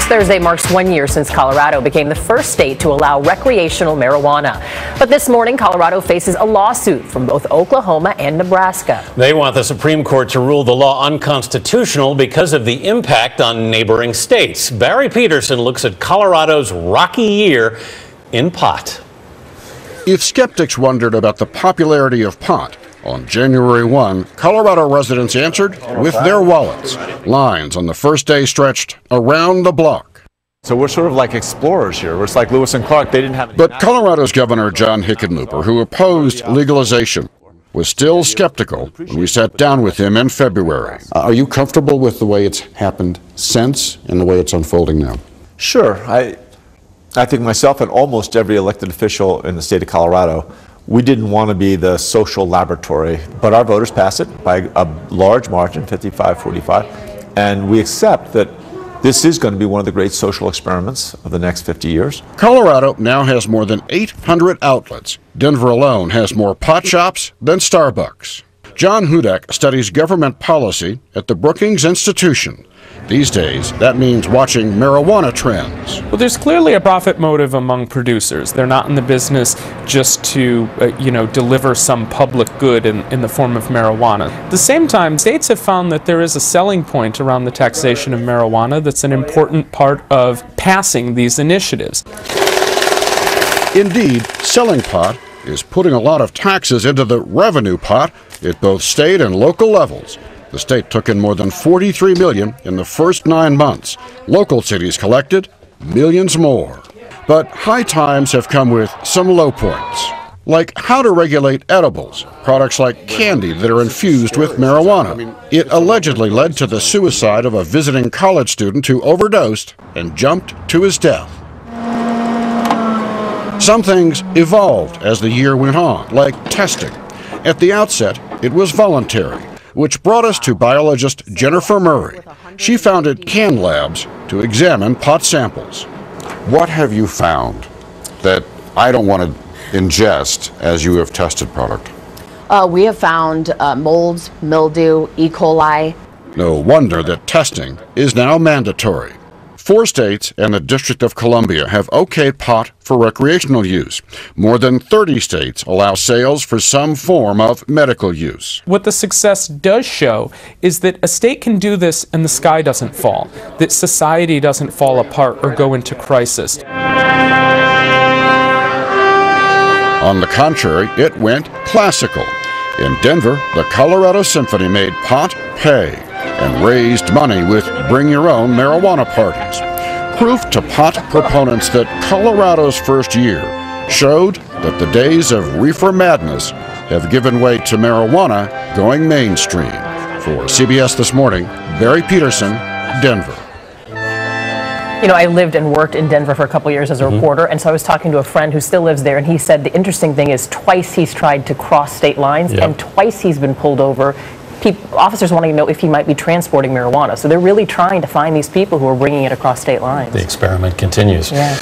Thursday marks 1 year since Colorado became the first state to allow recreational marijuana. But this morning, Colorado faces a lawsuit from both Oklahoma and Nebraska. They want the Supreme Court to rule the law unconstitutional because of the impact on neighboring states. Barry Peterson looks at Colorado's rocky year in pot. If skeptics wondered about the popularity of pot, on January 1, Colorado residents answered with their wallets. Lines on the first day stretched around the block. So we're sort of like explorers here. We're like Lewis and Clark. They didn't have any. But Colorado's Governor John Hickenlooper, who opposed legalization, was still skeptical when we sat down with him in February. Are you comfortable with the way it's happened since and the way it's unfolding now? Sure. I think myself and almost every elected official in the state of Colorado, we didn't want to be the social laboratory, but our voters passed it by a large margin, 55-45, and we accept that this is going to be one of the great social experiments of the next 50 years. Colorado now has more than 800 outlets. Denver alone has more pot shops than Starbucks. John Hudak studies government policy at the Brookings Institution. These days, that means watching marijuana trends. Well, there's clearly a profit motive among producers. They're not in the business just to, deliver some public good in the form of marijuana. At the same time, states have found that there is a selling point around the taxation of marijuana that's an important part of passing these initiatives. Indeed, selling pot is putting a lot of taxes into the revenue pot at both state and local levels. The state took in more than $43 million in the first 9 months. Local cities collected millions more. But high times have come with some low points, like how to regulate edibles, products like candy that are infused with marijuana. It allegedly led to the suicide of a visiting college student who overdosed and jumped to his death. Some things evolved as the year went on, like testing. At the outset, it was voluntary, which brought us to biologist Jennifer Murray. She founded Can Labs to examine pot samples. What have you found that I don't want to ingest as you have tested product? We have found molds, mildew, E. coli. No wonder that testing is now mandatory. 4 states and the District of Columbia have okayed pot for recreational use. More than 30 states allow sales for some form of medical use. What the success does show is that a state can do this and the sky doesn't fall, that society doesn't fall apart or go into crisis. On the contrary, it went classical. In Denver, the Colorado Symphony made pot pay and raised money with bring-your-own marijuana parties. Proof to pot proponents that Colorado's first year showed that the days of reefer madness have given way to marijuana going mainstream. For CBS This Morning, Barry Peterson, Denver. You know, I lived and worked in Denver for a couple years as a reporter, and so I was talking to a friend who still lives there, and he said the interesting thing is twice he's tried to cross state lines, and twice he's been pulled over. Officers wanting to know if he might be transporting marijuana. So they're really trying to find these people who are bringing it across state lines. The experiment continues. Yeah.